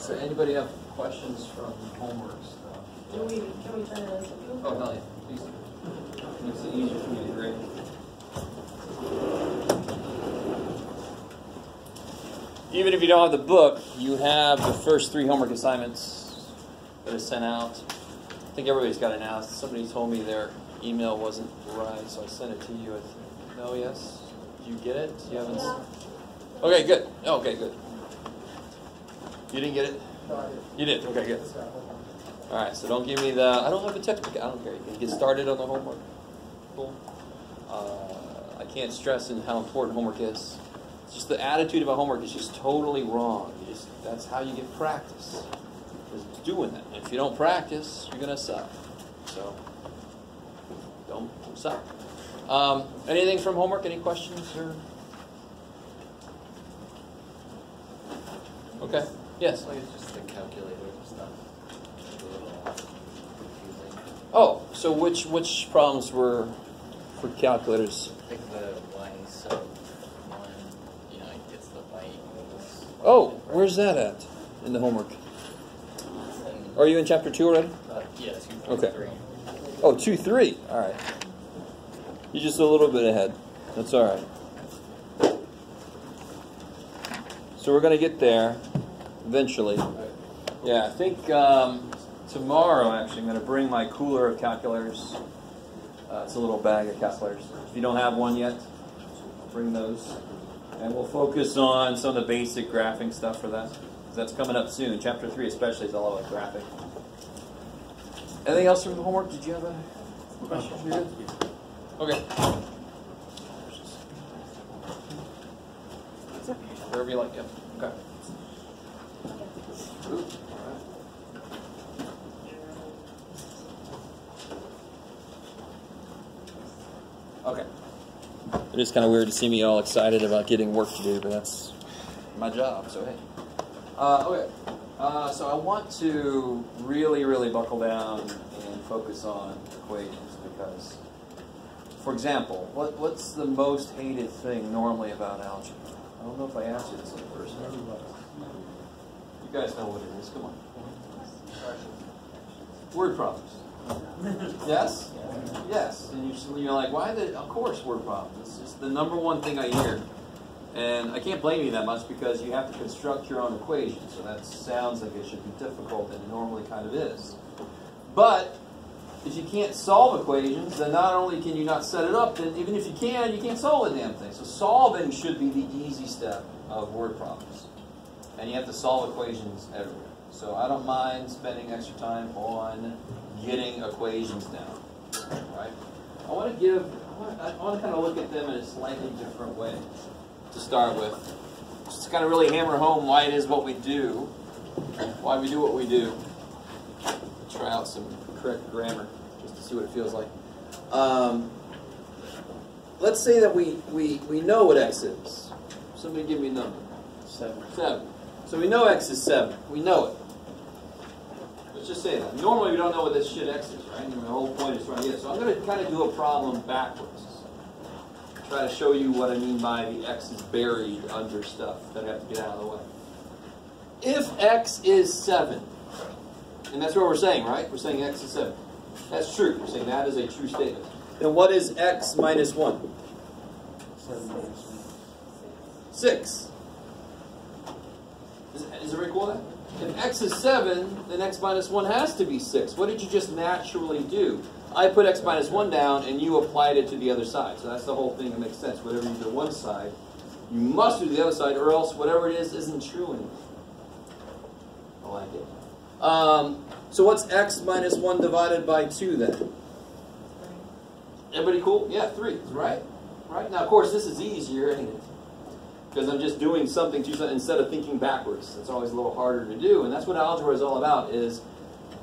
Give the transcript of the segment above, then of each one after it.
So anybody have questions from homework stuff? Can we turn it into? Oh, hell yeah. Please do. Makes it easier for me to grade. Even if you don't have the book, you have the first 3 homework assignments that are sent out. I think everybody's got it now. Somebody told me their email wasn't right, so I sent it to you. No, yes? Did you get it? You haven't? Yeah. Okay, good. Okay, good. You didn't get it? No, I did. You did? Okay, good. That's right. All right, so don't give me the, I don't have a textbook. I don't care. You can get started on the homework. Cool. I can't stress how important homework is. It's just the attitude about homework is just totally wrong. That's how you get practice. Just doing that. And if you don't practice, you're going to suck. So, don't suck. Anything from homework? Any questions? Or? Okay. Yes? It's just the calculator stuff. It's a little confusing. Oh, so which problems were for calculators? I think the y sub 1, it gets the y equals. Oh, where's that at in the homework? Are you in chapter 2 already? Yeah, 2, 4, Okay. 3. Oh, 2, 3. All right. You're just a little bit ahead. That's all right. So we're going to get there eventually. Yeah, I think tomorrow, actually, I'm going to bring my cooler of calculators. It's a little bag of calculators. If you don't have one yet, bring those. And we'll focus on some of the basic graphing stuff for that. That's coming up soon. Chapter 3 especially is all about graphing. Anything else from the homework? Did you have a question? You're good? Okay. Wherever you like, yeah. Okay. Ooh, all right. Okay. It is kind of weird to see me all excited about getting work to do, but that's my job, so hey. Okay. So I want to really, really buckle down and focus on equations because, for example, what's the most hated thing normally about algebra? I don't know if I asked you this in the first time. You guys know what it is. Come on. Word problems. Yes? Yes. And you're like, why? Of course, word problems. It's just the number one thing I hear. And I can't blame you that much because you have to construct your own equation. So that sounds like it should be difficult, and it normally kind of is. But if you can't solve equations, then not only can you not set it up, then even if you can't solve the damn thing. So solving should be the easy step of word problems. And you have to solve equations everywhere. So I don't mind spending extra time on getting equations down. Right? I want to kind of look at them in a slightly different way to start with. Just to kind of really hammer home why it is what we do, why we do what we do. Try out some correct grammar just to see what it feels like. Let's say that we know what x is. Somebody give me a number. 7. So we know x is 7. We know it. Let's just say that. Normally we don't know what this shit x is, right? And the whole point is trying to get it. So I'm going to kind of do a problem backwards. Try to show you what I mean by the x is buried under stuff that I have to get out of the way. If x is 7, and that's what we're saying, right? We're saying x is 7. That's true. We're saying that is a true statement. Then what is x minus 1? 6. Is everybody cool with that? If x is 7, then x minus 1 has to be 6. What did you just naturally do? I put x minus 1 down, and you applied it to the other side. So that's the whole thing that makes sense. Whatever you do to one side, you must do to the other side, or else whatever it is isn't true anymore. I like it. So what's x minus 1 divided by 2 then? Everybody cool? Yeah, 3, right? Right? Now, of course, this is easier, ain't it? Because I'm just doing something instead of thinking backwards. It's always a little harder to do, and that's what algebra is all about, is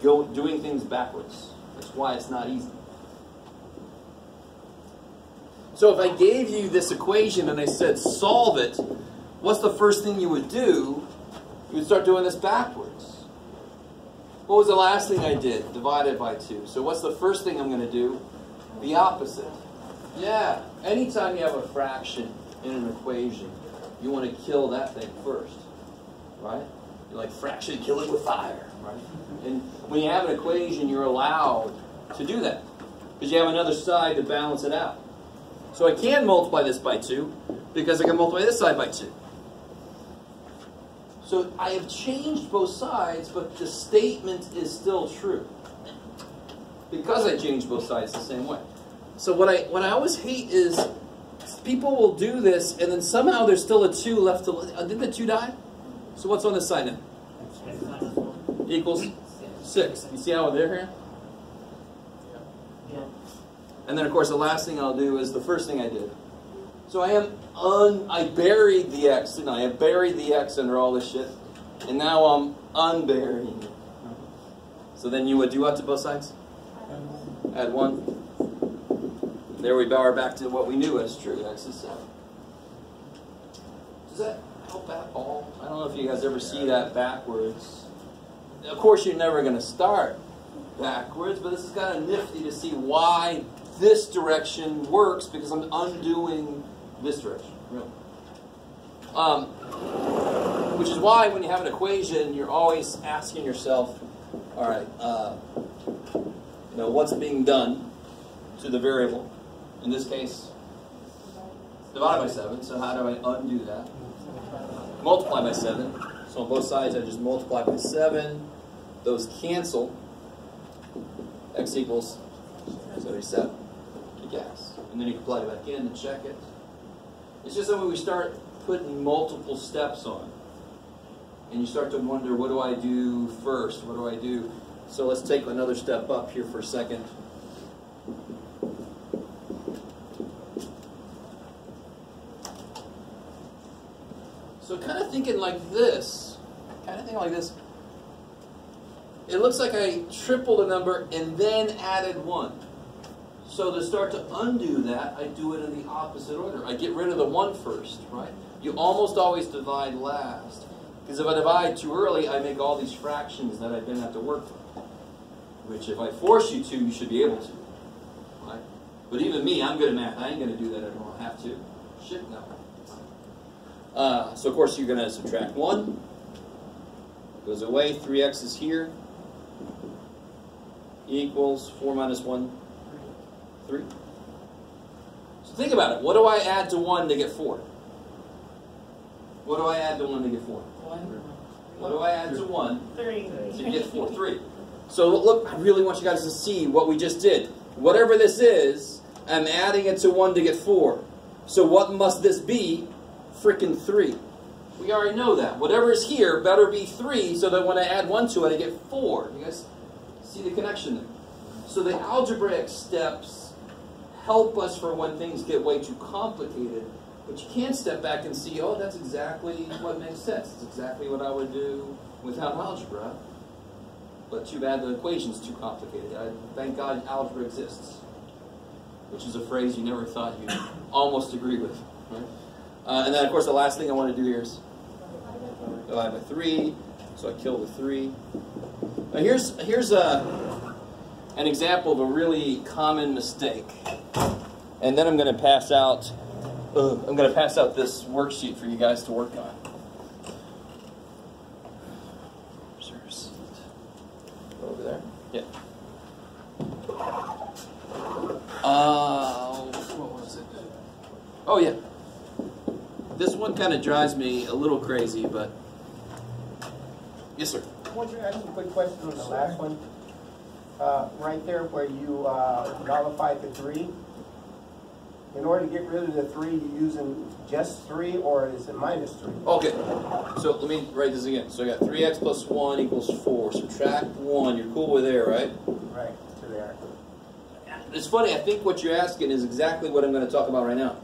doing things backwards. That's why it's not easy. So if I gave you this equation and I said, solve it, what's the first thing you would do? You would start doing this backwards. What was the last thing I did? Divided by 2. So what's the first thing I'm going to do? The opposite. Yeah. Anytime you have a fraction in an equation, you want to kill that thing first. Right? You like fraction, kill it with fire, right? And when you have an equation, you're allowed to do that because you have another side to balance it out. So I can multiply this by 2 because I can multiply this side by 2. So I have changed both sides, but the statement is still true because I changed both sides the same way. So what I always hate is people will do this, and then somehow there's still a 2 left to... didn't the 2 die? So what's on this side now? Equals 6. You see how they're here? Yeah. And then, of course, the last thing I'll do is the first thing I did. So I buried the x, didn't I? I buried the x under all this shit. And now I'm unburying it. So then you would do what to both sides? Add 1. There we are back to what we knew as true. X is 7. Does that help at all? I don't know if you guys ever see that backwards. Of course, you're never going to start backwards, but this is kind of nifty to see why this direction works, because I'm undoing this direction. Really. Which is why when you have an equation, you're always asking yourself, all right, what's being done to the variable? In this case, divided by 7, so how do I undo that? Multiply by 7. So on both sides, I just multiply by 7. Those cancel. X equals 77. Kick ass. And then you can plug it back in and check it. It's just that when we start putting multiple steps on, and you start to wonder, what do I do first? What do I do? So let's take another step up here for a second. So kind of thinking like this, it looks like I tripled a number and then added 1. So to start to undo that, I do it in the opposite order. I get rid of the 1 first, right? You almost always divide last. Because if I divide too early, I make all these fractions that I then have to work with. Which if I force you to, you should be able to. Right? But even me, I'm good at math. I ain't going to do that. I don't have to. Shit, no. So of course you're going to subtract 1. Goes away. 3x is here. Equals 4 minus 1, 3. So think about it. What do I add to 1 to get 4? What do I add to 1 to get 4? 1. What do I add to 1 3. to get 4? 3. So look, I really want you guys to see what we just did. Whatever this is, I'm adding it to 1 to get 4. So what must this be? Frickin' 3. We already know that. Whatever is here better be 3, so that when I add 1 to it, I get 4. You guys see the connection there? So the algebraic steps help us for when things get way too complicated, but you can step back and see, oh, that's exactly what makes sense. It's exactly what I would do without algebra. But too bad the equation's too complicated. Thank God algebra exists, which is a phrase you never thought you'd almost agree with. Right? And then, of course, the last thing I want to do here is divide by 3. So I kill the 3. Now here's an example of a really common mistake. And then I'm going to pass out this worksheet for you guys to work on. Over there? Yeah. What was it? Oh, yeah. This one kind of drives me a little crazy, but... Yes, sir. I want to ask a quick question on the last one. Right there where you nullified the 3. In order to get rid of the 3, you using just 3, or is it minus 3? Okay. So let me write this again. So I got 3x plus 1 equals 4. Subtract 1. You're cool with there, right? Right, to there. It's funny. I think what you're asking is exactly what I'm going to talk about right now.